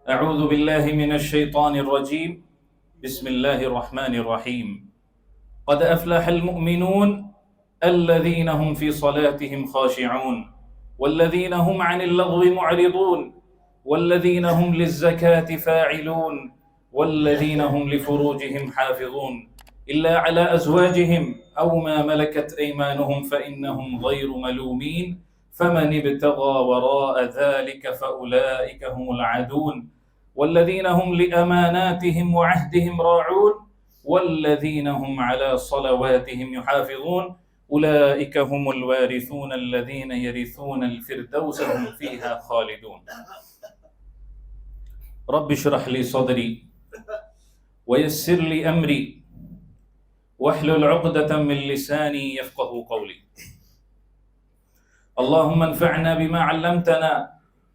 أعوذ بالله من الشيطان الرجيم. بسم الله الرحمن الرحيم. قد أفلح المؤمنون الذين هم في صلاتهم خاشعون والذين هم عن اللغو معرضون والذين هم للزكاة فاعلون والذين هم لفروجهم حافظون إلا على أزواجهم أو ما ملكت أيمانهم فإنهم غير ملومين فمن ابتغى وراء ذلك فأولئك هم العادون والذين هم لأماناتهم وعهدهم راعون والذين هم على صلواتهم يحافظون أولئك هم الوارثون الذين يرثون الفردوس هم فيها خالدون. رب اشرح لي صدري ويسر لي أمري واحلل عقدة من لساني يفقه قولي. اللهم انفعنا بما علمتنا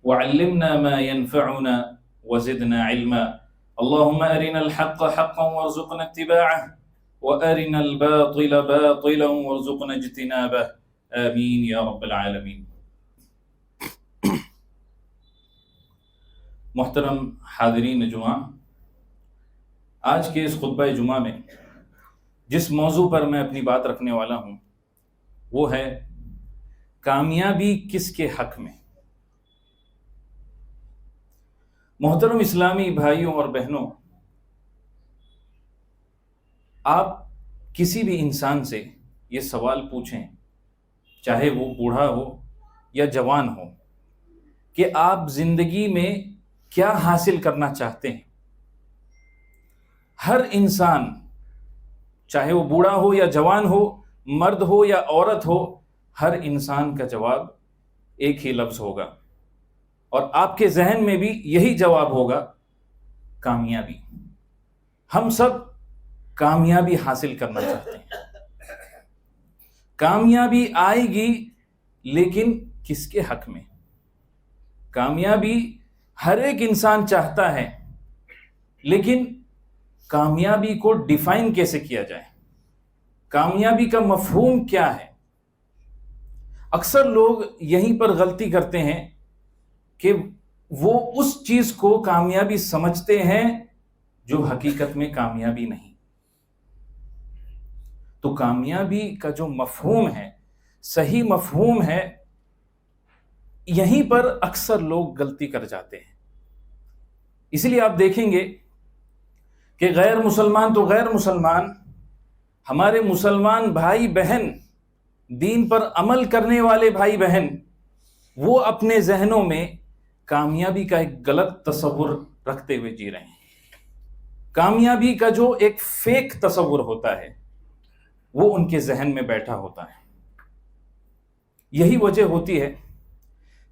وعلمنا ما ينفعنا وزدنا علما. اللهم أرنا الحق حقا وارزقنا اتباعه وأرنا الباطل باطلا وارزقنا اجتنابه. آمین یا رب العالمین. محترم حاضرین جمعہ، آج کے اس خطبہ جمعہ میں جس موضوع پر میں اپنی بات رکھنے والا ہوں وہ ہے کامیابی کس کے حق میں. محترم اسلامی بھائیوں اور بہنوں، آپ کسی بھی انسان سے یہ سوال پوچھیں، چاہے وہ بوڑھا ہو یا جوان ہو، کہ آپ زندگی میں کیا حاصل کرنا چاہتے ہیں. ہر انسان، چاہے وہ بوڑھا ہو یا جوان ہو، مرد ہو یا عورت ہو، ہر انسان کا جواب ایک ہی لفظ ہوگا، اور آپ کے ذہن میں بھی یہی جواب ہوگا: کامیابی. ہم سب کامیابی حاصل کرنا چاہتے ہیں. کامیابی آئے گی لیکن کس کے حق میں؟ کامیابی ہر ایک انسان چاہتا ہے، لیکن کامیابی کو ڈیفائن کیسے کیا جائے؟ کامیابی کا مفہوم کیا ہے؟ اکثر لوگ یہیں پر غلطی کرتے ہیں کہ وہ اس چیز کو کامیابی سمجھتے ہیں جو حقیقت میں کامیابی نہیں. تو کامیابی کا جو مفہوم ہے، صحیح مفہوم ہے، یہیں پر اکثر لوگ غلطی کر جاتے ہیں. اس لیے آپ دیکھیں گے کہ غیر مسلمان تو غیر مسلمان، ہمارے مسلمان بھائی بہن، دین پر عمل کرنے والے بھائی بہن، وہ اپنے ذہنوں میں کامیابی کا ایک غلط تصور رکھتے ہوئے جی رہے ہیں. کامیابی کا جو ایک فیک تصور ہوتا ہے وہ ان کے ذہن میں بیٹھا ہوتا ہے. یہی وجہ ہوتی ہے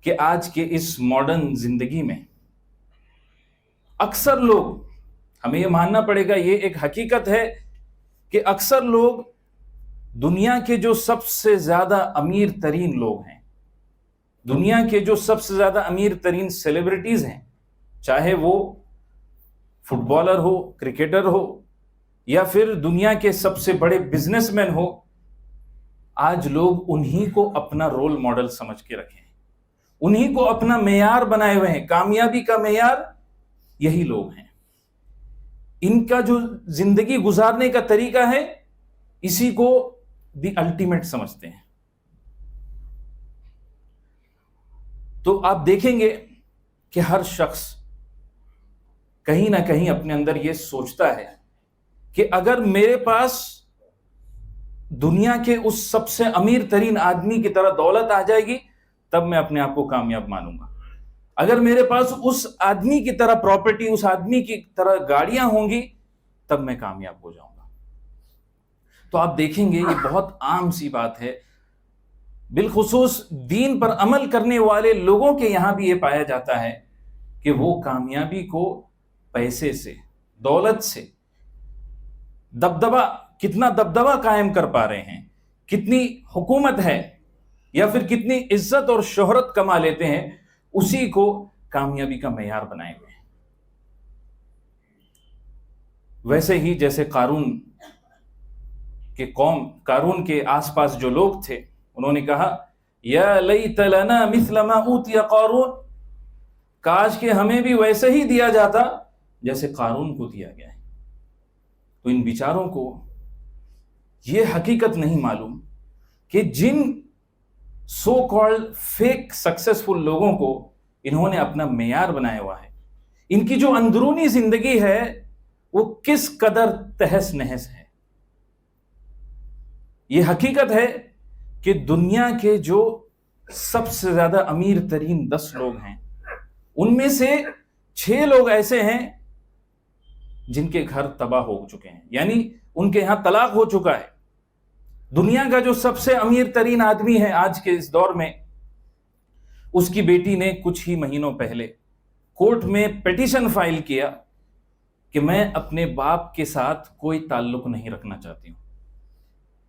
کہ آج کے اس ماڈرن زندگی میں اکثر لوگ، ہمیں یہ ماننا پڑے گا، یہ ایک حقیقت ہے کہ اکثر لوگ دنیا کے جو سب سے زیادہ امیر ترین لوگ ہیں، دنیا کے جو سب سے زیادہ امیر ترین سیلیبریٹیز ہیں، چاہے وہ فٹ بالر ہو، کرکٹر ہو، یا پھر دنیا کے سب سے بڑے بزنس مین ہو، آج لوگ انہی کو اپنا رول ماڈل سمجھ کے رکھے ہیں، انہی کو اپنا معیار بنائے ہوئے ہیں. کامیابی کا معیار یہی لوگ ہیں. ان کا جو زندگی گزارنے کا طریقہ ہے، اسی کو دی الٹیمیٹ سمجھتے ہیں. تو آپ دیکھیں گے کہ ہر شخص کہیں نہ کہیں اپنے اندر یہ سوچتا ہے کہ اگر میرے پاس دنیا کے اس سب سے امیر ترین آدمی کی طرح دولت آ جائے گی تب میں اپنے آپ کو کامیاب مانوں گا. اگر میرے پاس اس آدمی کی طرح پراپرٹی، اس آدمی کی طرح گاڑیاں ہوں گی تب میں کامیاب ہو جاؤں گا. تو آپ دیکھیں گے یہ بہت عام سی بات ہے، بالخصوص دین پر عمل کرنے والے لوگوں کے یہاں بھی یہ پایا جاتا ہے کہ وہ کامیابی کو پیسے سے، دولت سے، دبدبہ، کتنا دبدبہ قائم کر پا رہے ہیں، کتنی حکومت ہے، یا پھر کتنی عزت اور شہرت کما لیتے ہیں، اسی کو کامیابی کا معیار بنائے ہوئے ہیں. ویسے ہی جیسے قارون کے قوم، قارون کے آس پاس جو لوگ تھے، انہوں نے کہا یا لیت لنا مثل ما اوتی قارون، کاش کہ ہمیں بھی ویسے ہی دیا جاتا جیسے قارون کو دیا گیا ہے۔ تو ان بیچاروں کو یہ حقیقت نہیں معلوم کہ جن سو کالڈ فیک سکسیسفل لوگوں کو انہوں نے اپنا معیار بنایا ہوا ہے، ان کی جو اندرونی زندگی ہے وہ کس قدر تہس نہس ہے۔ یہ حقیقت ہے کہ دنیا کے جو سب سے زیادہ امیر ترین 10 لوگ ہیں، ان میں سے 6 لوگ ایسے ہیں جن کے گھر تباہ ہو چکے ہیں، یعنی ان کے یہاں طلاق ہو چکا ہے۔ دنیا کا جو سب سے امیر ترین آدمی ہے آج کے اس دور میں، اس کی بیٹی نے کچھ ہی مہینوں پہلے کورٹ میں پیٹیشن فائل کیا کہ میں اپنے باپ کے ساتھ کوئی تعلق نہیں رکھنا چاہتی ہوں۔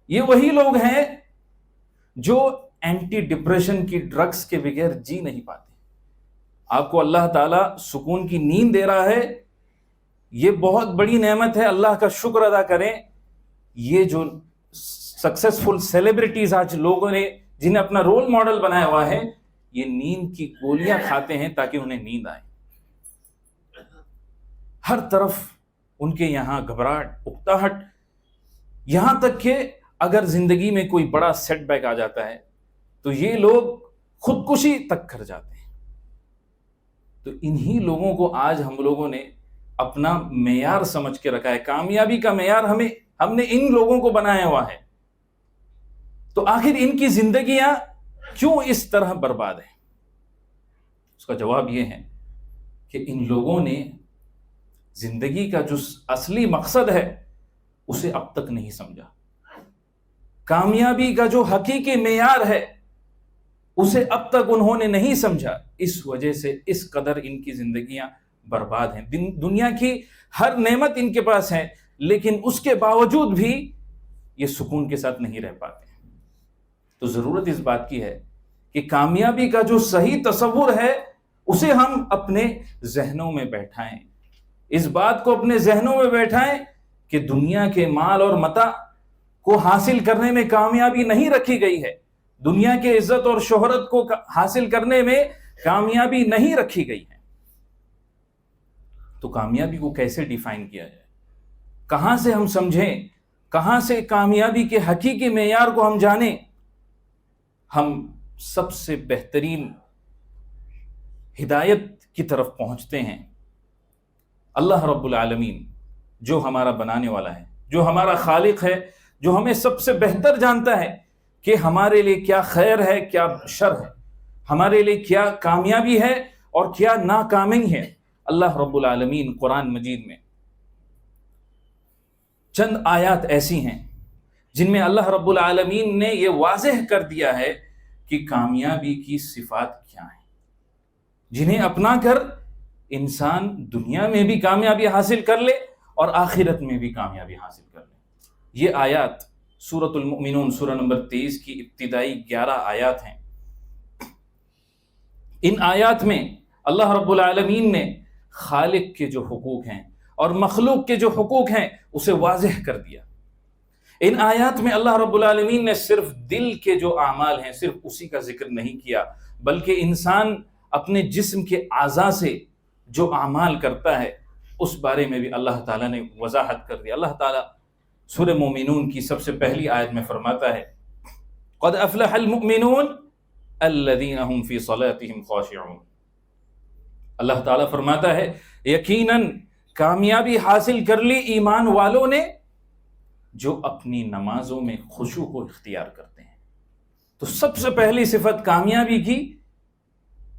یہ وہی لوگ ہیں جو اینٹی ڈپریشن کی ڈرگز کے بغیر جی نہیں پاتے۔ آپ کو اللہ تعالیٰ سکون کی نیند دے رہا ہے، یہ بہت بڑی نعمت ہے، اللہ کا شکر ادا کریں۔ یہ جو سکسیسفل سیلیبریٹیز آج لوگوں نے جنہیں اپنا رول ماڈل بنایا ہوا ہے، یہ نیند کی گولیاں کھاتے ہیں تاکہ انہیں نیند آئے۔ ہر طرف ان کے یہاں گھبراہٹ، اکتاہٹ، یہاں تک کہ اگر زندگی میں کوئی بڑا سیٹ بیک آ جاتا ہے تو یہ لوگ خودکشی تک کر جاتے ہیں۔ تو انہی لوگوں کو آج ہم لوگوں نے اپنا معیار سمجھ کے رکھا ہے، کامیابی کا معیار ہم نے ان لوگوں کو بنایا ہوا ہے۔ تو آخر ان کی زندگیاں کیوں اس طرح برباد ہیں؟ اس کا جواب یہ ہے کہ ان لوگوں نے زندگی کا جو اصلی مقصد ہے اسے اب تک نہیں سمجھا۔ کامیابی کا جو حقیقی معیار ہے اسے اب تک انہوں نے نہیں سمجھا، اس وجہ سے اس قدر ان کی زندگیاں برباد ہیں۔ دنیا کی ہر نعمت ان کے پاس ہے، لیکن اس کے باوجود بھی یہ سکون کے ساتھ نہیں رہ پاتے۔ تو ضرورت اس بات کی ہے کہ کامیابی کا جو صحیح تصور ہے اسے ہم اپنے ذہنوں میں بیٹھائیں، اس بات کو اپنے ذہنوں میں بیٹھائیں کہ دنیا کے مال اور متاع کو حاصل کرنے میں کامیابی نہیں رکھی گئی ہے، دنیا کے عزت اور شہرت کو حاصل کرنے میں کامیابی نہیں رکھی گئی ہے۔ تو کامیابی کو کیسے ڈیفائن کیا جائے، کہاں سے ہم سمجھیں، کہاں سے کامیابی کے حقیقی معیار کو ہم جانیں؟ ہم سب سے بہترین ہدایت کی طرف پہنچتے ہیں۔ اللہ رب العالمین جو ہمارا بنانے والا ہے، جو ہمارا خالق ہے، جو ہمیں سب سے بہتر جانتا ہے کہ ہمارے لیے کیا خیر ہے، کیا شر ہے، ہمارے لیے کیا کامیابی ہے اور کیا ناکامی ہے۔ اللہ رب العالمین قرآن مجید میں چند آیات ایسی ہیں جن میں اللہ رب العالمین نے یہ واضح کر دیا ہے کہ کامیابی کی صفات کیا ہیں، جنہیں اپنا کر انسان دنیا میں بھی کامیابی حاصل کر لے اور آخرت میں بھی کامیابی حاصل کر لے۔ یہ آیات سورۃ المؤمنون سورہ نمبر 23 کی ابتدائی 11 آیات ہیں۔ ان آیات میں اللہ رب العالمین نے خالق کے جو حقوق ہیں اور مخلوق کے جو حقوق ہیں اسے واضح کر دیا۔ ان آیات میں اللہ رب العالمین نے صرف دل کے جو اعمال ہیں صرف اسی کا ذکر نہیں کیا، بلکہ انسان اپنے جسم کے اعضاء سے جو اعمال کرتا ہے اس بارے میں بھی اللہ تعالیٰ نے وضاحت کر دی۔ اللہ تعالیٰ سورہ مومنون کی سب سے پہلی آیت میں فرماتا ہے قد افلح المؤمنون الذین هم فی صلاتهم خاشعون۔ اللہ تعالیٰ فرماتا ہے یقیناً کامیابی حاصل کر لی ایمان والوں نے جو اپنی نمازوں میں خشوع کو اختیار کرتے ہیں۔ تو سب سے پہلی صفت کامیابی کی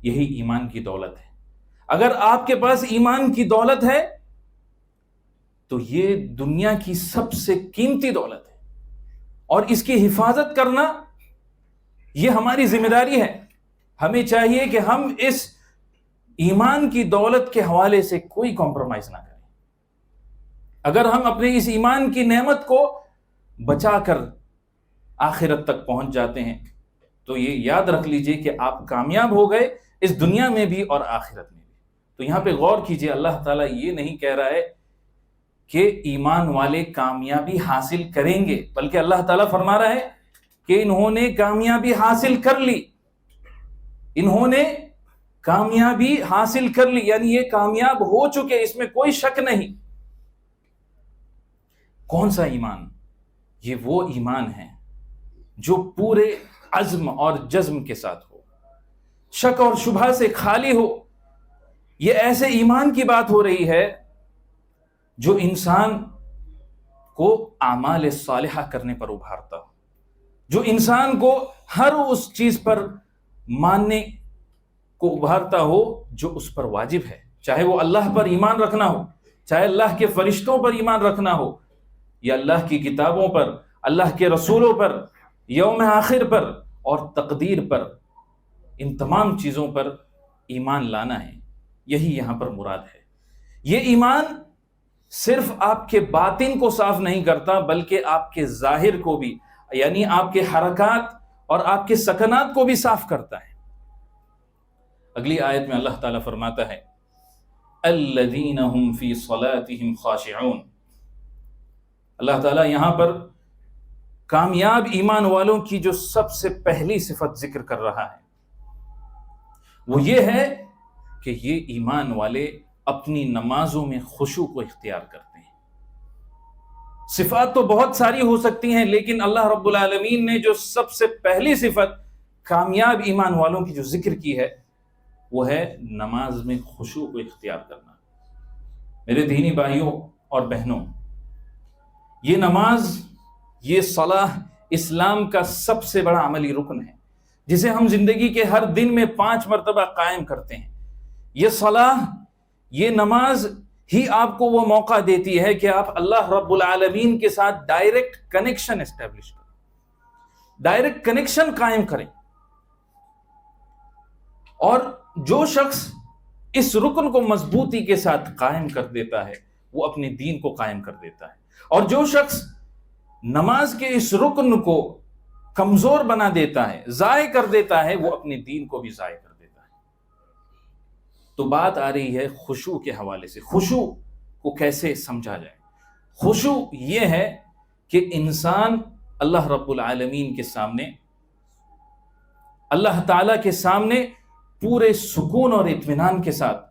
یہی ایمان کی دولت ہے۔ اگر آپ کے پاس ایمان کی دولت ہے تو یہ دنیا کی سب سے قیمتی دولت ہے، اور اس کی حفاظت کرنا یہ ہماری ذمہ داری ہے۔ ہمیں چاہیے کہ ہم اس ایمان کی دولت کے حوالے سے کوئی کمپرومائز نہ کریں۔ اگر ہم اپنے اس ایمان کی نعمت کو بچا کر آخرت تک پہنچ جاتے ہیں تو یہ یاد رکھ لیجئے کہ آپ کامیاب ہو گئے اس دنیا میں بھی اور آخرت میں بھی۔ تو یہاں پہ غور کیجئے، اللہ تعالیٰ یہ نہیں کہہ رہا ہے کہ ایمان والے کامیابی حاصل کریں گے، بلکہ اللہ تعالیٰ فرما رہا ہے کہ انہوں نے کامیابی حاصل کر لی، انہوں نے کامیابی حاصل کر لی، یعنی یہ کامیاب ہو چکے، اس میں کوئی شک نہیں۔ کون سا ایمان؟ یہ وہ ایمان ہے جو پورے عزم اور جزم کے ساتھ ہو، شک اور شبہ سے خالی ہو۔ یہ ایسے ایمان کی بات ہو رہی ہے جو انسان کو اعمال صالحہ کرنے پر ابھارتا ہو، جو انسان کو ہر اس چیز پر ماننے کو ابھارتا ہو جو اس پر واجب ہے، چاہے وہ اللہ پر ایمان رکھنا ہو، چاہے اللہ کے فرشتوں پر ایمان رکھنا ہو، یا اللہ کی کتابوں پر، اللہ کے رسولوں پر، یوم آخر پر اور تقدیر پر۔ ان تمام چیزوں پر ایمان لانا ہے، یہی یہاں پر مراد ہے۔ یہ ایمان صرف آپ کے باطن کو صاف نہیں کرتا بلکہ آپ کے ظاہر کو بھی، یعنی آپ کے حرکات اور آپ کے سکنات کو بھی صاف کرتا ہے۔ اگلی آیت میں اللہ تعالیٰ فرماتا ہے الذین هم فی صلاتهم خاشعون۔ اللہ تعالیٰ یہاں پر کامیاب ایمان والوں کی جو سب سے پہلی صفت ذکر کر رہا ہے وہ یہ ہے کہ یہ ایمان والے اپنی نمازوں میں خشوع کو اختیار کرتے ہیں۔ صفات تو بہت ساری ہو سکتی ہیں، لیکن اللہ رب العالمین نے جو سب سے پہلی صفت کامیاب ایمان والوں کی جو ذکر کی ہے وہ ہے نماز میں خشوع کو اختیار کرنا۔ میرے دینی بھائیوں اور بہنوں، یہ نماز، یہ صلاح اسلام کا سب سے بڑا عملی رکن ہے جسے ہم زندگی کے ہر دن میں 5 مرتبہ قائم کرتے ہیں۔ یہ صلاح، یہ نماز ہی آپ کو وہ موقع دیتی ہے کہ آپ اللہ رب العالمین کے ساتھ ڈائریکٹ کنیکشن اسٹیبلش کریں، ڈائریکٹ کنیکشن قائم کریں۔ اور جو شخص اس رکن کو مضبوطی کے ساتھ قائم کر دیتا ہے وہ اپنے دین کو قائم کر دیتا ہے، اور جو شخص نماز کے اس رکن کو کمزور بنا دیتا ہے، ضائع کر دیتا ہے، وہ اپنے دین کو بھی ضائع کر دیتا ہے۔ تو بات آ رہی ہے خشوع کے حوالے سے۔ خشوع کو کیسے سمجھا جائے؟ خشوع یہ ہے کہ انسان اللہ رب العالمین کے سامنے، اللہ تعالیٰ کے سامنے پورے سکون اور اطمینان کے ساتھ،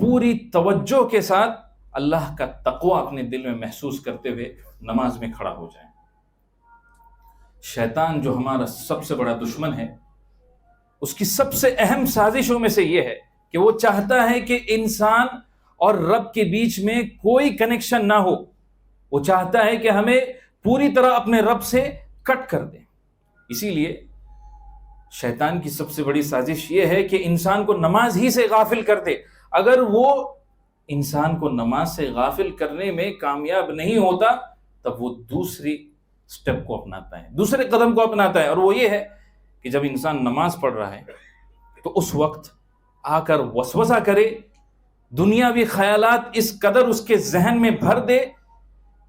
پوری توجہ کے ساتھ اللہ کا تقوی اپنے دل میں محسوس کرتے ہوئے نماز میں کھڑا ہو جائے۔ شیطان جو ہمارا سب سے بڑا دشمن ہے، اس کی سب سے اہم سازشوں میں سے یہ ہے کہ وہ چاہتا ہے کہ انسان اور رب کے بیچ میں کوئی کنیکشن نہ ہو۔ وہ چاہتا ہے کہ ہمیں پوری طرح اپنے رب سے کٹ کر دیں۔ اسی لیے شیطان کی سب سے بڑی سازش یہ ہے کہ انسان کو نماز ہی سے غافل کر دے۔ اگر وہ انسان کو نماز سے غافل کرنے میں کامیاب نہیں ہوتا تب وہ دوسری سٹیپ کو اپناتا ہے، دوسرے قدم کو اپناتا ہے، اور وہ یہ ہے کہ جب انسان نماز پڑھ رہا ہے تو اس وقت آ کر وسوسہ کرے، دنیاوی خیالات اس قدر اس کے ذہن میں بھر دے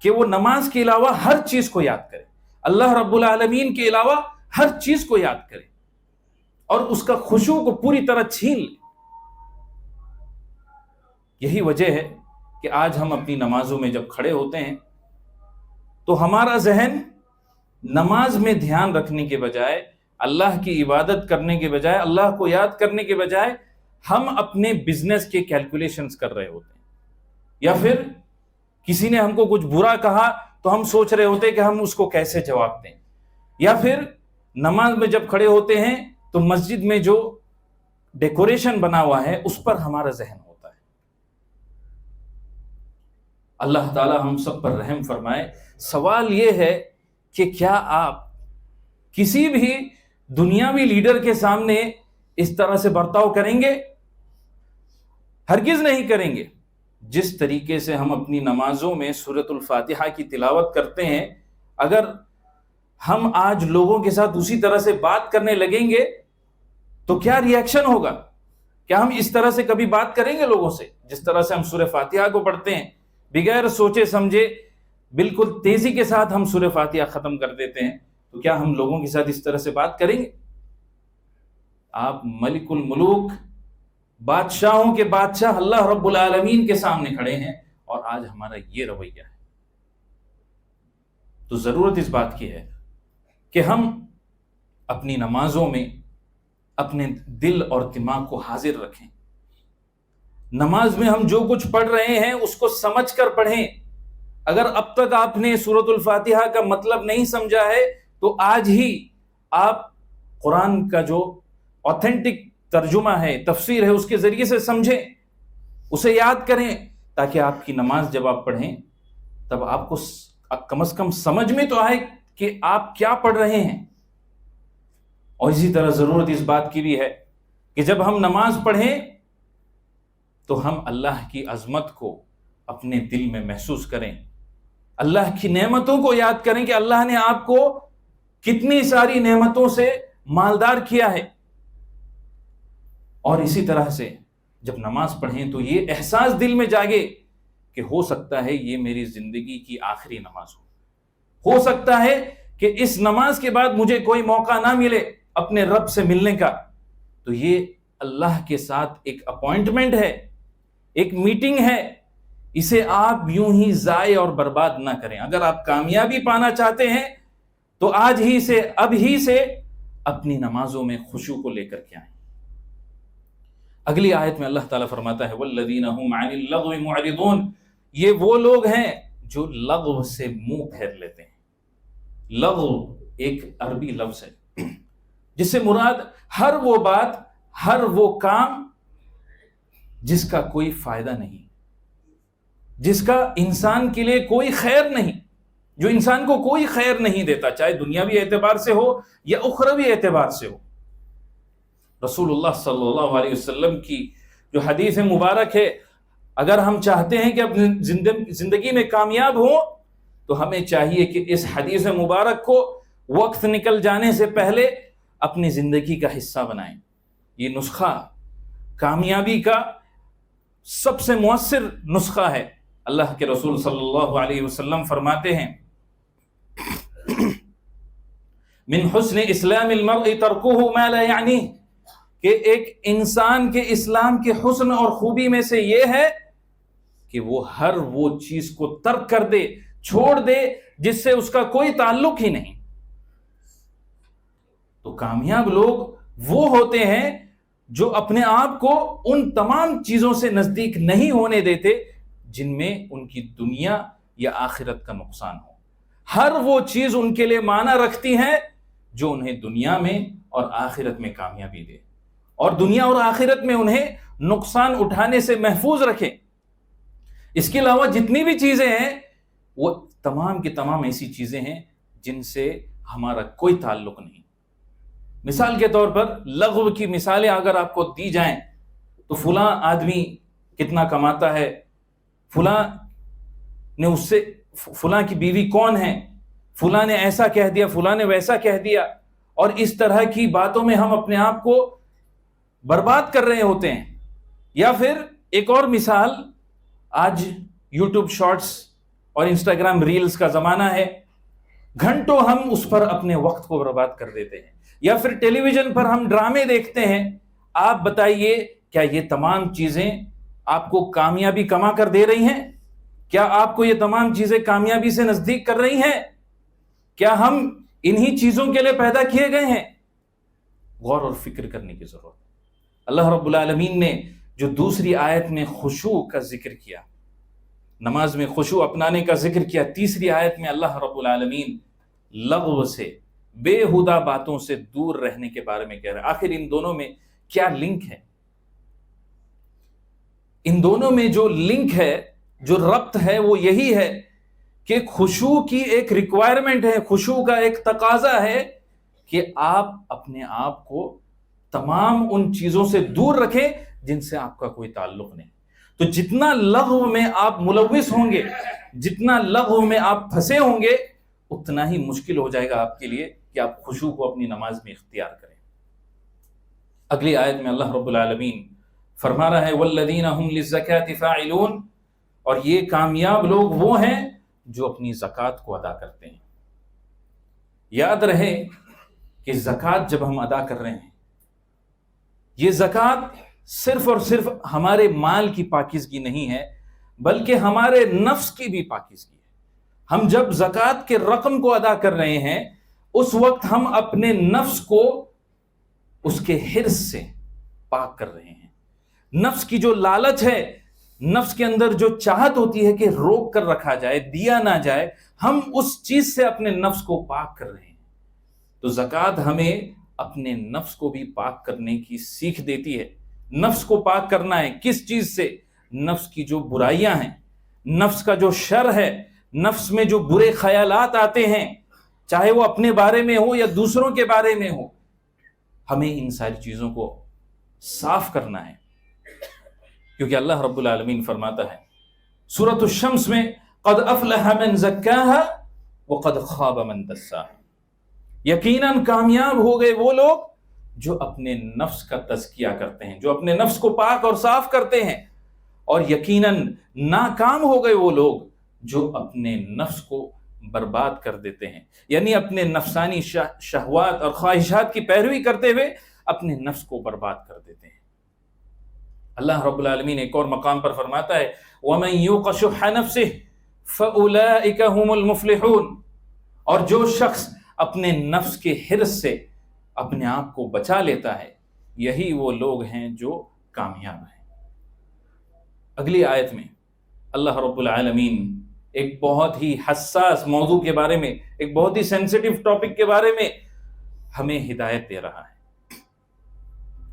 کہ وہ نماز کے علاوہ ہر چیز کو یاد کرے، اللہ رب العالمین کے علاوہ ہر چیز کو یاد کرے، اور اس کا خشوع کو پوری طرح چھین لے۔ یہی وجہ ہے کہ آج ہم اپنی نمازوں میں جب کھڑے ہوتے ہیں تو ہمارا ذہن نماز میں دھیان رکھنے کے بجائے، اللہ کی عبادت کرنے کے بجائے، اللہ کو یاد کرنے کے بجائے ہم اپنے بزنس کے کیلکولیشنز کر رہے ہوتے ہیں، یا پھر کسی نے ہم کو کچھ برا کہا تو ہم سوچ رہے ہوتے ہیں کہ ہم اس کو کیسے جواب دیں، یا پھر نماز میں جب کھڑے ہوتے ہیں تو مسجد میں جو ڈیکوریشن بنا ہوا ہے اس پر ہمارا ذہن ہوتا ہے۔ اللہ تعالی ہم سب پر رحم فرمائے۔ سوال یہ ہے کہ کیا آپ کسی بھی دنیاوی لیڈر کے سامنے اس طرح سے برتاؤ کریں گے؟ ہرگز نہیں کریں گے۔ جس طریقے سے ہم اپنی نمازوں میں سورۃ الفاتحہ کی تلاوت کرتے ہیں، اگر ہم آج لوگوں کے ساتھ اسی طرح سے بات کرنے لگیں گے تو کیا ری ایکشن ہوگا؟ کیا ہم اس طرح سے کبھی بات کریں گے لوگوں سے؟ جس طرح سے ہم سورہ فاتحہ کو پڑھتے ہیں، بغیر سوچے سمجھے بالکل تیزی کے ساتھ ہم سورہ فاتحہ ختم کر دیتے ہیں، تو کیا ہم لوگوں کے ساتھ اس طرح سے بات کریں گے؟ آپ ملک الملوک، بادشاہوں کے بادشاہ اللہ رب العالمین کے سامنے کھڑے ہیں، اور آج ہمارا یہ رویہ ہے۔ تو ضرورت اس بات کی ہے کہ ہم اپنی نمازوں میں اپنے دل اور دماغ کو حاضر رکھیں. نماز میں ہم جو کچھ پڑھ رہے ہیں اس کو سمجھ کر پڑھیں. اگر اب تک آپ نے سورۃ الفاتحہ کا مطلب نہیں سمجھا ہے تو آج ہی آپ قرآن کا جو اوتھینٹک ترجمہ ہے، تفسیر ہے، اس کے ذریعے سے سمجھیں، اسے یاد کریں، تاکہ آپ کی نماز جب آپ پڑھیں تب آپ کو کم از کم سمجھ میں تو آئے کہ آپ کیا پڑھ رہے ہیں. اور اسی طرح ضرورت اس بات کی بھی ہے کہ جب ہم نماز پڑھیں تو ہم اللہ کی عظمت کو اپنے دل میں محسوس کریں، اللہ کی نعمتوں کو یاد کریں کہ اللہ نے آپ کو کتنی ساری نعمتوں سے مالدار کیا ہے. اور اسی طرح سے جب نماز پڑھیں تو یہ احساس دل میں جاگے کہ ہو سکتا ہے یہ میری زندگی کی آخری نماز ہو سکتا ہے کہ اس نماز کے بعد مجھے کوئی موقع نہ ملے اپنے رب سے ملنے کا. تو یہ اللہ کے ساتھ ایک اپوائنٹمنٹ ہے، ایک میٹنگ ہے، اسے آپ یوں ہی ضائع اور برباد نہ کریں. اگر آپ کامیابی پانا چاہتے ہیں تو آج ہی سے، اب ہی سے اپنی نمازوں میں خشوع کو لے کر کے آئیں. اگلی آیت میں اللہ تعالیٰ فرماتا ہے والذین هم عن اللغو معرضون، یہ وہ لوگ ہیں جو لغو سے منہ پھیر لیتے ہیں. لغو ایک عربی لفظ ہے جس سے مراد ہر وہ بات، ہر وہ کام جس کا کوئی فائدہ نہیں، جس کا انسان کے لیے کوئی خیر نہیں، جو انسان کو کوئی خیر نہیں دیتا، چاہے دنیاوی اعتبار سے ہو یا اخروی اعتبار سے ہو. رسول اللہ صلی اللہ علیہ وسلم کی جو حدیث مبارک ہے، اگر ہم چاہتے ہیں کہ اپنی زندگی میں کامیاب ہوں تو ہمیں چاہیے کہ اس حدیث مبارک کو وقت نکل جانے سے پہلے اپنی زندگی کا حصہ بنائیں. یہ نسخہ کامیابی کا سب سے مؤثر نسخہ ہے. اللہ کے رسول صلی اللہ علیہ وسلم فرماتے ہیں من حسن اسلام المرء ترکہ ما لا یعنیہ، کہ ایک انسان کے اسلام کے حسن اور خوبی میں سے یہ ہے کہ وہ ہر وہ چیز کو ترک کر دے، چھوڑ دے جس سے اس کا کوئی تعلق ہی نہیں. تو کامیاب لوگ وہ ہوتے ہیں جو اپنے آپ کو ان تمام چیزوں سے نزدیک نہیں ہونے دیتے جن میں ان کی دنیا یا آخرت کا نقصان ہو. ہر وہ چیز ان کے لیے معنی رکھتی ہے جو انہیں دنیا میں اور آخرت میں کامیابی دے، اور دنیا اور آخرت میں انہیں نقصان اٹھانے سے محفوظ رکھے. اس کے علاوہ جتنی بھی چیزیں ہیں وہ تمام کی تمام ایسی چیزیں ہیں جن سے ہمارا کوئی تعلق نہیں. مثال کے طور پر لغو کی مثالیں اگر آپ کو دی جائیں تو فلاں آدمی کتنا کماتا ہے، فلاں نے اس سے، فلاں کی بیوی کون ہے، فلاں نے ایسا کہہ دیا، فلاں نے ویسا کہہ دیا، اور اس طرح کی باتوں میں ہم اپنے آپ کو برباد کر رہے ہوتے ہیں. یا پھر ایک اور مثال، آج یوٹیوب شارٹس اور انسٹاگرام ریلز کا زمانہ ہے، گھنٹوں ہم اس پر اپنے وقت کو برباد کر دیتے ہیں. یا پھر ٹیلی ویژن پر ہم ڈرامے دیکھتے ہیں. آپ بتائیے کیا یہ تمام چیزیں آپ کو کامیابی کما کر دے رہی ہیں؟ کیا آپ کو یہ تمام چیزیں کامیابی سے نزدیک کر رہی ہیں؟ کیا ہم انہی چیزوں کے لیے پیدا کیے گئے ہیں؟ غور اور فکر کرنے کی ضرورت. اللہ رب العالمین نے جو دوسری آیت میں خشوع کا ذکر کیا، نماز میں خشوع اپنانے کا ذکر کیا، تیسری آیت میں اللہ رب العالمین لغو سے، بے ہودہ باتوں سے دور رہنے کے بارے میں کہہ رہا ہے. آخر ان دونوں میں کیا لنک ہے؟ ان دونوں میں جو لنک ہے، جو ربط ہے، وہ یہی ہے کہ خشوع کی ایک ریکوائرمنٹ ہے، خشوع کا ایک تقاضا ہے کہ آپ اپنے آپ کو تمام ان چیزوں سے دور رکھیں جن سے آپ کا کوئی تعلق نہیں. تو جتنا لغو میں آپ ملوث ہوں گے، جتنا لغو میں آپ پھنسے ہوں گے، اتنا ہی مشکل ہو جائے گا آپ کے لیے کہ آپ خشوع کو اپنی نماز میں اختیار کریں. اگلی آیت میں اللہ رب العالمین فرما رہا ہے والذین هم للزکاة فاعلون، اور یہ کامیاب لوگ وہ ہیں جو اپنی زکوٰۃ کو ادا کرتے ہیں. یاد رہے کہ زکوٰۃ جب ہم ادا کر رہے ہیں، یہ زکوٰۃ صرف اور صرف ہمارے مال کی پاکیزگی نہیں ہے، بلکہ ہمارے نفس کی بھی پاکیزگی ہے. ہم جب زکوٰۃ کے رقم کو ادا کر رہے ہیں اس وقت ہم اپنے نفس کو اس کے حرص سے پاک کر رہے ہیں. نفس کی جو لالچ ہے، نفس کے اندر جو چاہت ہوتی ہے کہ روک کر رکھا جائے، دیا نہ جائے، ہم اس چیز سے اپنے نفس کو پاک کر رہے ہیں. تو زکوٰۃ ہمیں اپنے نفس کو بھی پاک کرنے کی سیکھ دیتی ہے. نفس کو پاک کرنا ہے کس چیز سے؟ نفس کی جو برائیاں ہیں، نفس کا جو شر ہے، نفس میں جو برے خیالات آتے ہیں، چاہے وہ اپنے بارے میں ہو یا دوسروں کے بارے میں ہو، ہمیں ان ساری چیزوں کو صاف کرنا ہے. کیونکہ اللہ رب العالمین فرماتا ہے سورۃ الشمس میں، قد افلح من زکاہا وقد خاب من دساہا. یقیناً کامیاب ہو گئے وہ لوگ جو اپنے نفس کا تزکیہ کرتے ہیں، جو اپنے نفس کو پاک اور صاف کرتے ہیں، اور یقیناً ناکام ہو گئے وہ لوگ جو اپنے نفس کو برباد کر دیتے ہیں، یعنی اپنے نفسانی شہوات اور خواہشات کی پیروی کرتے ہوئے اپنے نفس کو برباد کر دیتے ہیں. اللہ رب العالمین ایک اور مقام پر فرماتا ہے وَمَن يُوقَ شُحَّ نَفْسِهِ فَأُولَئِكَ هُمُ الْمُفْلِحُونَ. اور جو شخص اپنے نفس کے حرص سے اپنے آپ کو بچا لیتا ہے، یہی وہ لوگ ہیں جو کامیاب ہیں. اگلی آیت میں اللہ رب العالمین ایک بہت ہی حساس موضوع کے بارے میں، ایک بہت ہی سینسٹیو ٹاپک کے بارے میں ہمیں ہدایت دے رہا ہے.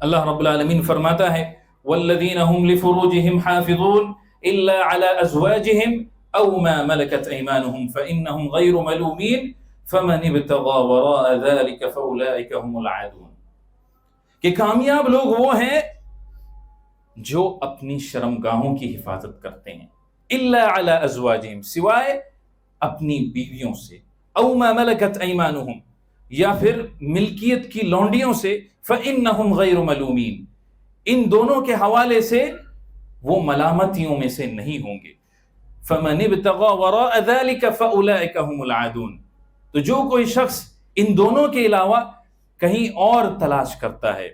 اللہ رب العالمین فرماتا ہے والذین هم لفروجهم حافظون الا على ازواجهم او ما ملكت ايمانهم فانهم غير ملومين فمن ابتغى وراء ذلك فاولئك هم العادون. کہ کامیاب لوگ وہ ہیں جو اپنی شرمگاہوں کی حفاظت کرتے ہیں، الا علی ازواجہم، سوائے اپنی بیویوں سے، او ما ملکت ایمانہم، یا پھر ملکیت کی لونڈیوں سے، فإنہم غیر ملومین، ان دونوں کے حوالے سے وہ ملامتیوں میں سے نہیں ہوں گے. فمن ابتغى وراء ذلك فأولئك هم العادون. تو جو کوئی شخص ان دونوں کے علاوہ کہیں اور تلاش کرتا ہے،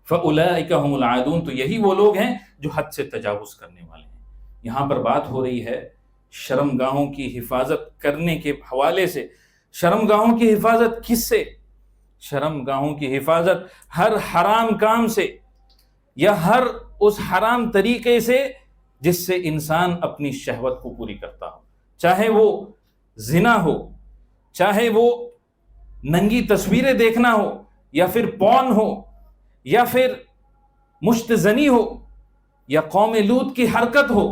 فَأُولَئِكَ هُمُ الْعَادُونَ، تو یہی وہ لوگ ہیں جو حد سے تجاوز کرنے والے ہیں. یہاں پر بات ہو رہی ہے شرمگاہوں کی حفاظت کرنے کے حوالے سے. شرمگاہوں کی حفاظت کس سے؟ شرمگاہوں کی حفاظت ہر حرام کام سے، یا ہر اس حرام طریقے سے جس سے انسان اپنی شہوت کو پوری کرتا ہو، چاہے وہ زنا ہو، چاہے وہ ننگی تصویریں دیکھنا ہو، یا پھر پون ہو، یا پھر مشت زنی ہو، یا قوم لوط کی حرکت ہو.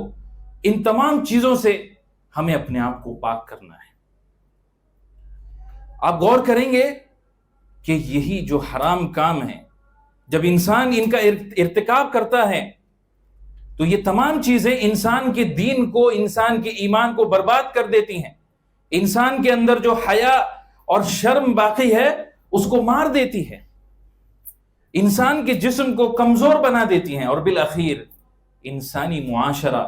ان تمام چیزوں سے ہمیں اپنے آپ کو پاک کرنا ہے. آپ غور کریں گے کہ یہی جو حرام کام ہیں، جب انسان ان کا ارتکاب کرتا ہے تو یہ تمام چیزیں انسان کے دین کو، انسان کے ایمان کو برباد کر دیتی ہیں. انسان کے اندر جو حیا اور شرم باقی ہے اس کو مار دیتی ہے، انسان کے جسم کو کمزور بنا دیتی ہیں، اور بالآخر انسانی معاشرہ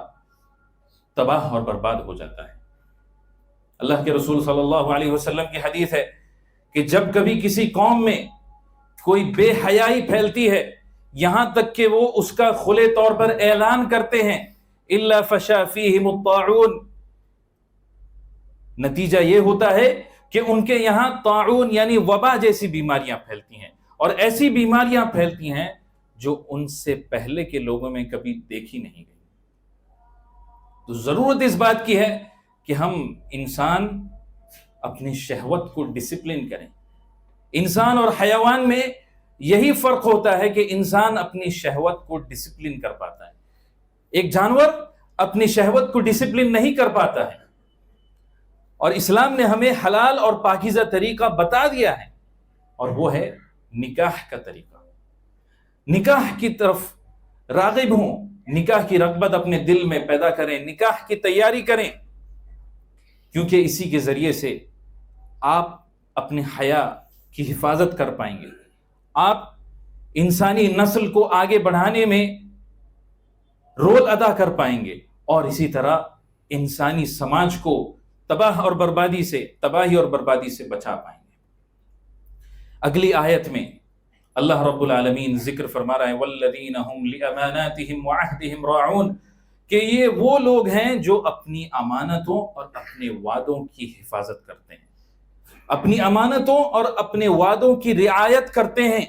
تباہ اور برباد ہو جاتا ہے. اللہ کے رسول صلی اللہ علیہ وسلم کی حدیث ہے کہ جب کبھی کسی قوم میں کوئی بے حیائی پھیلتی ہے، یہاں تک کہ وہ اس کا کھلے طور پر اعلان کرتے ہیں الا فشا فیہم الطاعون، نتیجہ یہ ہوتا ہے کہ ان کے یہاں طاعون یعنی وبا جیسی بیماریاں پھیلتی ہیں، اور ایسی بیماریاں پھیلتی ہیں جو ان سے پہلے کے لوگوں میں کبھی دیکھی نہیں گئی. تو ضرورت اس بات کی ہے کہ ہم انسان اپنی شہوت کو ڈسپلن کریں. انسان اور حیوان میں یہی فرق ہوتا ہے کہ انسان اپنی شہوت کو ڈسپلن کر پاتا ہے، ایک جانور اپنی شہوت کو ڈسپلن نہیں کر پاتا ہے. اور اسلام نے ہمیں حلال اور پاکیزہ طریقہ بتا دیا ہے، اور وہ ہے نکاح کا طریقہ. نکاح کی طرف راغب ہوں، نکاح کی رغبت اپنے دل میں پیدا کریں، نکاح کی تیاری کریں، کیونکہ اسی کے ذریعے سے آپ اپنے حیا کی حفاظت کر پائیں گے، آپ انسانی نسل کو آگے بڑھانے میں رول ادا کر پائیں گے، اور اسی طرح انسانی سماج کو تباہی اور بربادی سے بچا پائیں گے. اگلی آیت میں اللہ رب العالمین ذکر فرما رہا ہے والذین هم لأماناتهم وعہدهم راعون، کہ یہ وہ لوگ ہیں جو اپنی امانتوں اور اپنے وعدوں کی حفاظت کرتے ہیں، اپنی امانتوں اور اپنے وعدوں کی رعایت کرتے ہیں.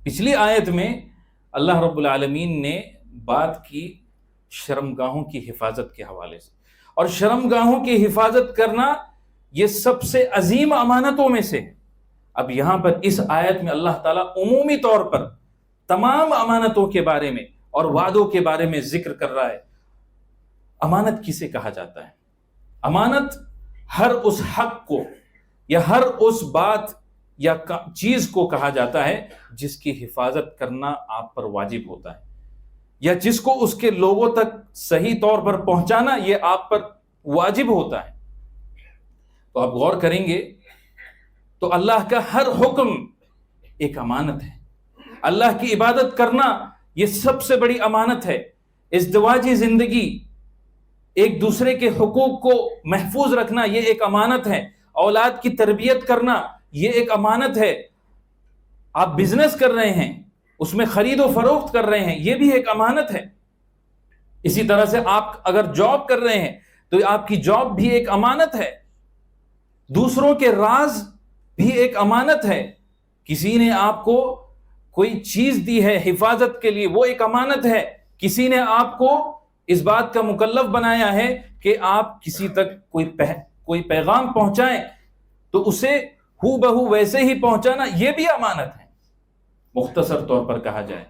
پچھلی آیت میں اللہ رب العالمین نے بات کی شرمگاہوں کی حفاظت کے حوالے سے، اور شرمگاہوں کی حفاظت کرنا یہ سب سے عظیم امانتوں میں سے ہے۔ اب یہاں پر اس آیت میں اللہ تعالیٰ عمومی طور پر تمام امانتوں کے بارے میں اور وعدوں کے بارے میں ذکر کر رہا ہے۔ امانت کسے کہا جاتا ہے؟ امانت ہر اس حق کو یا ہر اس بات یا چیز کو کہا جاتا ہے جس کی حفاظت کرنا آپ پر واجب ہوتا ہے، یا جس کو اس کے لوگوں تک صحیح طور پر پہنچانا یہ آپ پر واجب ہوتا ہے۔ تو آپ غور کریں گے تو اللہ کا ہر حکم ایک امانت ہے۔ اللہ کی عبادت کرنا یہ سب سے بڑی امانت ہے۔ ازدواجی زندگی، ایک دوسرے کے حقوق کو محفوظ رکھنا یہ ایک امانت ہے۔ اولاد کی تربیت کرنا یہ ایک امانت ہے۔ آپ بزنس کر رہے ہیں، اس میں خرید و فروخت کر رہے ہیں، یہ بھی ایک امانت ہے۔ اسی طرح سے آپ اگر جاب کر رہے ہیں تو آپ کی جاب بھی ایک امانت ہے۔ دوسروں کے راز بھی ایک امانت ہے۔ کسی نے آپ کو کوئی چیز دی ہے حفاظت کے لیے، وہ ایک امانت ہے۔ کسی نے آپ کو اس بات کا مکلف بنایا ہے کہ آپ کسی تک کوئی پیغام پہنچائیں تو اسے ہو بہو ویسے ہی پہنچانا یہ بھی امانت ہے۔ مختصر طور پر کہا جائے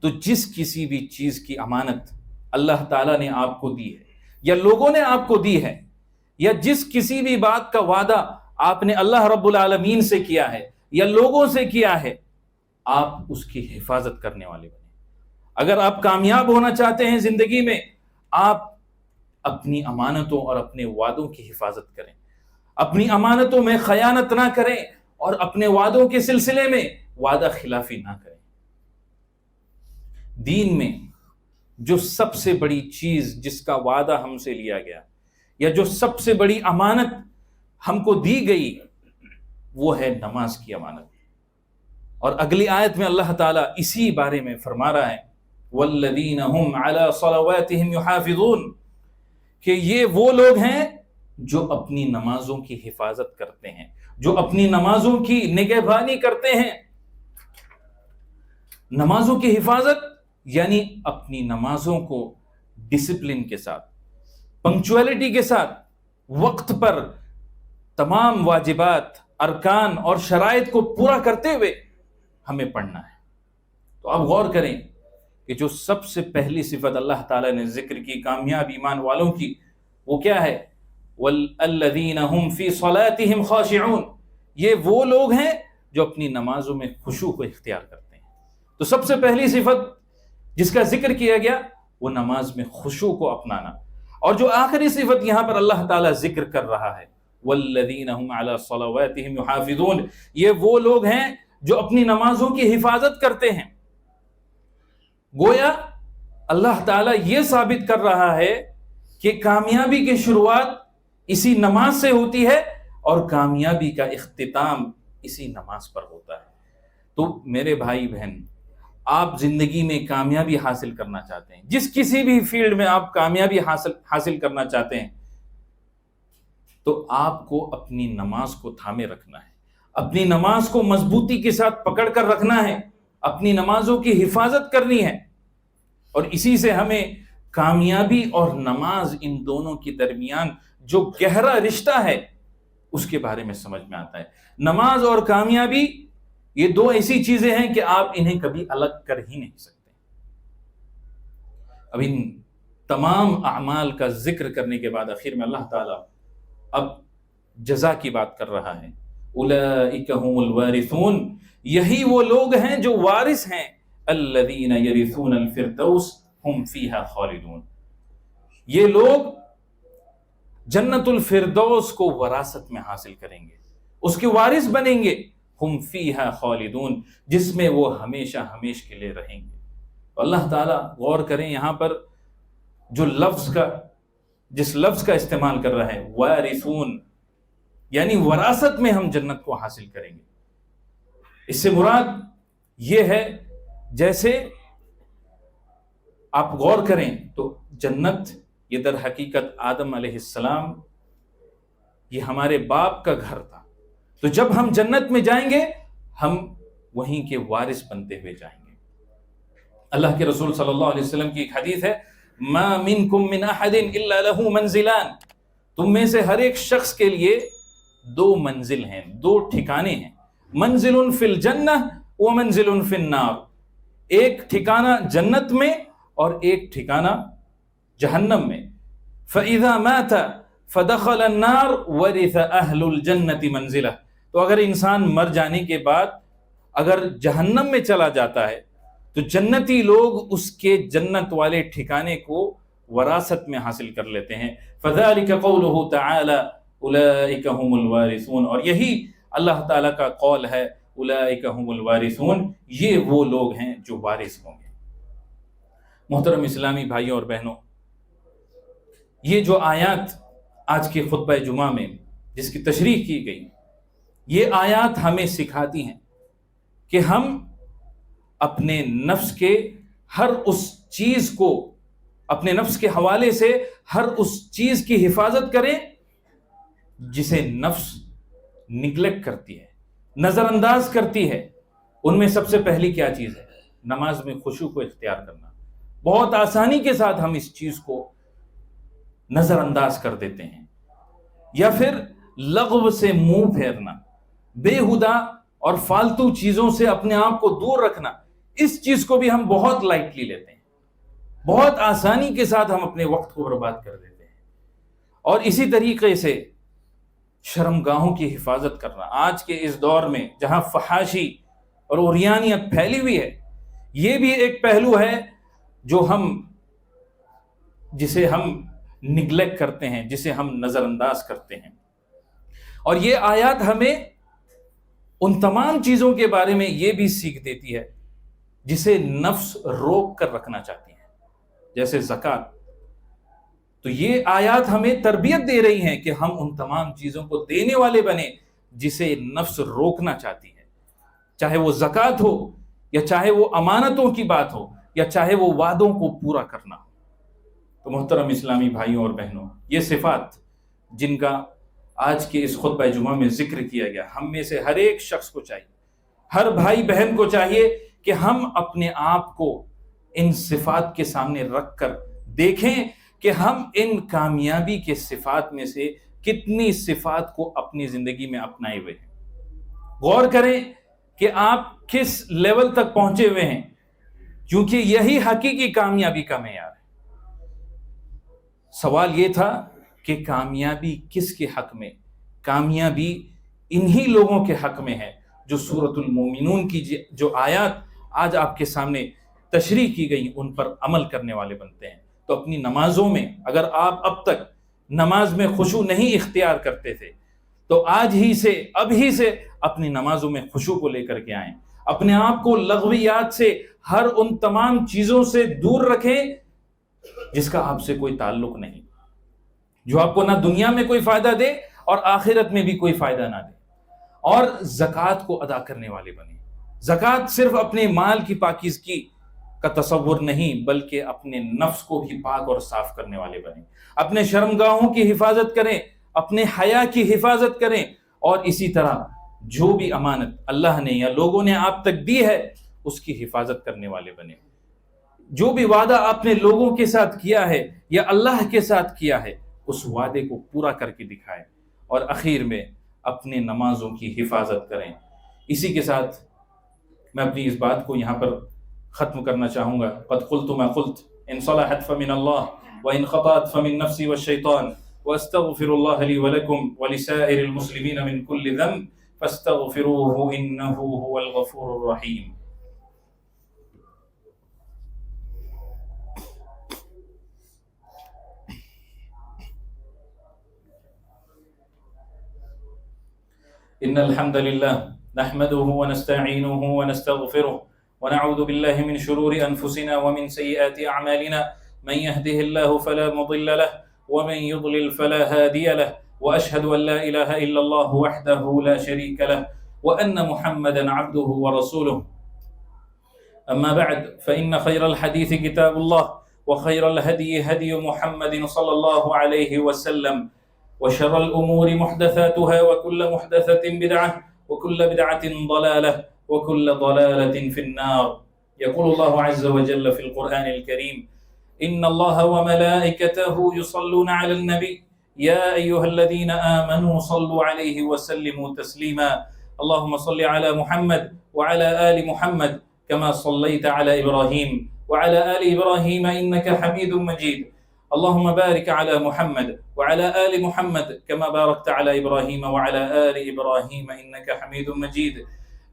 تو جس کسی بھی چیز کی امانت اللہ تعالیٰ نے آپ کو دی ہے یا لوگوں نے آپ کو دی ہے، یا جس کسی بھی بات کا وعدہ آپ نے اللہ رب العالمین سے کیا ہے یا لوگوں سے کیا ہے، آپ اس کی حفاظت کرنے والے بنیں۔ اگر آپ کامیاب ہونا چاہتے ہیں زندگی میں، آپ اپنی امانتوں اور اپنے وعدوں کی حفاظت کریں، اپنی امانتوں میں خیانت نہ کریں اور اپنے وعدوں کے سلسلے میں وعدہ خلافی نہ کریں۔ دین میں جو سب سے بڑی چیز جس کا وعدہ ہم سے لیا گیا یا جو سب سے بڑی امانت ہم کو دی گئی وہ ہے نماز کی امانت۔ اور اگلی آیت میں اللہ تعالیٰ اسی بارے میں فرما رہا ہے والذین هم علی صلواتهم یحافظون، کہ یہ وہ لوگ ہیں جو اپنی نمازوں کی حفاظت کرتے ہیں، جو اپنی نمازوں کی نگہبانی کرتے ہیں۔ نمازوں کی حفاظت یعنی اپنی نمازوں کو ڈسپلن کے ساتھ، پنکچویلٹی کے ساتھ، وقت پر تمام واجبات، ارکان اور شرائط کو پورا کرتے ہوئے ہمیں پڑھنا ہے۔ تو آپ غور کریں کہ جو سب سے پہلی صفت اللہ تعالیٰ نے ذکر کی کامیاب ایمان والوں کی، وہ کیا ہے؟ وَالَّذِينَ هُمْ فِي صَلَاتِهِمْ خَاشِعُونَ، یہ وہ لوگ ہیں جو اپنی نمازوں میں خشوع کو اختیار کرتے ہیں۔ تو سب سے پہلی صفت جس کا ذکر کیا گیا وہ نماز میں خشوع کو اپنانا، اور جو آخری صفت یہاں پر اللہ تعالیٰ ذکر کر رہا ہے وَالَّذِينَ هُمْ عَلَى صَلَوَاتِهِمْ يُحَافِظُونَ، یہ وہ لوگ ہیں جو اپنی نمازوں کی حفاظت کرتے ہیں۔ گویا اللہ تعالیٰ یہ ثابت کر رہا ہے کہ کامیابی کی شروعات اسی نماز سے ہوتی ہے اور کامیابی کا اختتام اسی نماز پر ہوتا ہے۔ تو میرے بھائی بہن، آپ زندگی میں کامیابی حاصل کرنا چاہتے ہیں، جس کسی بھی فیلڈ میں آپ کامیابی حاصل کرنا چاہتے ہیں، تو آپ کو اپنی نماز کو تھامے رکھنا ہے، اپنی نماز کو مضبوطی کے ساتھ پکڑ کر رکھنا ہے، اپنی نمازوں کی حفاظت کرنی ہے۔ اور اسی سے ہمیں کامیابی اور نماز ان دونوں کے درمیان جو گہرا رشتہ ہے اس کے بارے میں سمجھ میں آتا ہے۔ نماز اور کامیابی یہ دو ایسی چیزیں ہیں کہ آپ انہیں کبھی الگ کر ہی نہیں سکتے۔ اب ان تمام اعمال کا ذکر کرنے کے بعد آخر میں اللہ تعالیٰ اب جزا کی بات کر رہا ہے۔ اولئک هم الوارثون، یہی وہ لوگ ہیں جو وارث ہیں، الذین یرثون الفردوس هم فیہا خالدون، یہ لوگ جنت الفردوس کو وراثت میں حاصل کریں گے، اس کے وارث بنیں گے، ہم فیہا خالدون، جس میں وہ ہمیشہ ہمیش کے لیے رہیں گے۔ اللہ تعالیٰ غور کریں یہاں پر جو جس لفظ کا استعمال کر رہا ہے وارثون، یعنی وراثت میں ہم جنت کو حاصل کریں گے۔ اس سے مراد یہ ہے، جیسے آپ غور کریں تو جنت یہ در حقیقت آدم علیہ السلام، یہ ہمارے باپ کا گھر تھا۔ تو جب ہم جنت میں جائیں گے، ہم وہیں کے وارث بنتے ہوئے جائیں گے۔ اللہ کے رسول صلی اللہ علیہ وسلم کی ایک حدیث ہے، ما منکم من احد الا له منزلان، تم میں سے ہر ایک شخص کے لیے دو منزل ہیں، دو ٹھکانے ہیں، منزل فی الجنہ ومنزل فی النار، ایک ٹھکانہ جنت میں اور ایک ٹھکانہ جہنم میں۔ فَإِذَا مَاتَ فَدَخَلَ النَّارُ وَرِثَ أَهْلُ الْجَنَّةِ مَنزِلَهُ، تو اگر انسان مر جانے کے بعد اگر جہنم میں چلا جاتا ہے تو جنتی لوگ اس کے جنت والے ٹھکانے کو وراثت میں حاصل کر لیتے ہیں۔ فَذَلِكَ قَوْلُهُ تَعَالَى أُولَئِكَ هُمُ الْوَارِثُونَ، اور یہی اللہ تعالیٰ کا قول ہے، أُولَئِكَ هُمُ الْوَارِثُونَ، یہ وہ لوگ ہیں جو وارث ہوں گے۔ محترم اسلامی بھائیوں اور بہنوں، یہ جو آیات آج کے خطبہ جمعہ میں جس کی تشریح کی گئی، یہ آیات ہمیں سکھاتی ہیں کہ ہم اپنے نفس کے ہر اس چیز کو، اپنے نفس کے حوالے سے ہر اس چیز کی حفاظت کریں جسے نفس نگلیکٹ کرتی ہے، نظر انداز کرتی ہے۔ ان میں سب سے پہلی کیا چیز ہے؟ نماز میں خشوع کو اختیار کرنا۔ بہت آسانی کے ساتھ ہم اس چیز کو نظر انداز کر دیتے ہیں، یا پھر لغو سے منہ پھیرنا، بےہودہ اور فالتو چیزوں سے اپنے آپ کو دور رکھنا، اس چیز کو بھی ہم بہت لائٹلی لیتے ہیں، بہت آسانی کے ساتھ ہم اپنے وقت کو برباد کر دیتے ہیں۔ اور اسی طریقے سے شرمگاہوں کی حفاظت کرنا، آج کے اس دور میں جہاں فحاشی اور عریانیت پھیلی ہوئی ہے، یہ بھی ایک پہلو ہے جو جسے ہم نگلیکٹ کرتے ہیں، جسے ہم نظر انداز کرتے ہیں۔ اور یہ آیات ہمیں ان تمام چیزوں کے بارے میں یہ بھی سیکھ دیتی ہے جسے نفس روک کر رکھنا چاہتی ہے، جیسے زکوٰۃ۔ تو یہ آیات ہمیں تربیت دے رہی ہیں کہ ہم ان تمام چیزوں کو دینے والے بنیں جسے نفس روکنا چاہتی ہے، چاہے وہ زکوٰۃ ہو، یا چاہے وہ امانتوں کی بات ہو، یا چاہے وہ وعدوں کو پورا کرنا ہو۔ تو محترم اسلامی بھائیوں اور بہنوں، یہ صفات جن کا آج کے اس خطبہ جمعہ میں ذکر کیا گیا، ہم میں سے ہر ایک شخص کو چاہیے، ہر بھائی بہن کو چاہیے کہ ہم اپنے آپ کو ان صفات کے سامنے رکھ کر دیکھیں کہ ہم ان کامیابی کے صفات میں سے کتنی صفات کو اپنی زندگی میں اپنائے ہوئے ہیں۔ غور کریں کہ آپ کس لیول تک پہنچے ہوئے ہیں، کیونکہ یہی حقیقی کامیابی کا معیار ہے۔ سوال یہ تھا کہ کامیابی کس کے حق میں؟ کامیابی انہی لوگوں کے حق میں ہے جو سورۃ المومنون کی جو آیات آج آپ کے سامنے تشریح کی گئی ان پر عمل کرنے والے بنتے ہیں۔ تو اپنی نمازوں میں، اگر آپ اب تک نماز میں خشوع نہیں اختیار کرتے تھے، تو آج ہی سے، اب ہی سے اپنی نمازوں میں خشوع کو لے کر کے آئیں، اپنے آپ کو لغویات سے، ہر ان تمام چیزوں سے دور رکھیں جس کا آپ سے کوئی تعلق نہیں، جو آپ کو نہ دنیا میں کوئی فائدہ دے اور آخرت میں بھی کوئی فائدہ نہ دے۔ اور زکوٰۃ کو ادا کرنے والے بنیں۔ زکوٰۃ صرف اپنے مال کی پاکیزگی کا تصور نہیں، بلکہ اپنے نفس کو بھی پاک اور صاف کرنے والے بنیں۔ اپنے شرمگاہوں کی حفاظت کریں، اپنے حیا کی حفاظت کریں، اور اسی طرح جو بھی امانت اللہ نے یا لوگوں نے آپ تک دی ہے اس کی حفاظت کرنے والے بنیں۔ جو بھی وعدہ آپ نے لوگوں کے ساتھ کیا ہے یا اللہ کے ساتھ کیا ہے، اس وعدے کو پورا کر کے دکھائیں، اور اخیر میں اپنے نمازوں کی حفاظت کریں۔ اسی کے ساتھ میں اپنی اس بات کو یہاں پر ختم کرنا چاہوں گا۔ قد قلت ما قلت، ان صلحت فمن اللہ وان خطأت فمن نفسی والشیطان، واستغفر اللہ لی ولکم ولسائر المسلمین من کل ذنب فاستغفروه انه هو الغفور الرحیم۔ إن الحمد لله نحمده ونستعينه ونستغفره ونعوذ بالله من شرور أنفسنا ومن سيئات أعمالنا، من يهده الله فلا مضل له ومن يضلل فلا هادي له، وأشهد أن لا إله إلا الله وحده لا شريك له وأن محمدا عبده ورسوله. أما بعد، فإن خير الحديث كتاب الله، وخير الهدي هدي محمد صلى الله عليه وسلم، وشر الأمور محدثاتها، وكل محدثة بدعة، وكل بدعة ضلالة، وكل ضلالة في النار. يقول الله عز وجل في القرآن الكريم: إن الله وملائكته يصلون على النبي يا أيها الذين آمنوا صلوا عليه وسلموا تسليما. اللهم صل على محمد وعلى آل محمد كما صليت على إبراهيم وعلى آل إبراهيم إنك حميد مجيد. اللهم بارك على محمد وعلى آل محمد كما باركت على إبراهيم وعلى آل إبراهيم إنك حميد مجيد.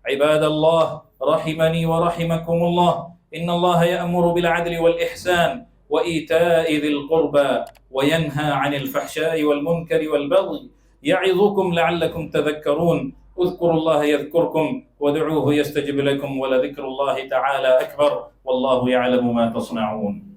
عباد الله رحمني ورحمكم الله، إن الله يأمر بالعدل والإحسان وإيتاء ذي القربى وينهى عن الفحشاء والمنكر والبغي يعظكم لعلكم تذكرون. اذكروا الله يذكركم وادعوه يستجب لكم ولذكر الله تعالى أكبر والله يعلم ما تصنعون.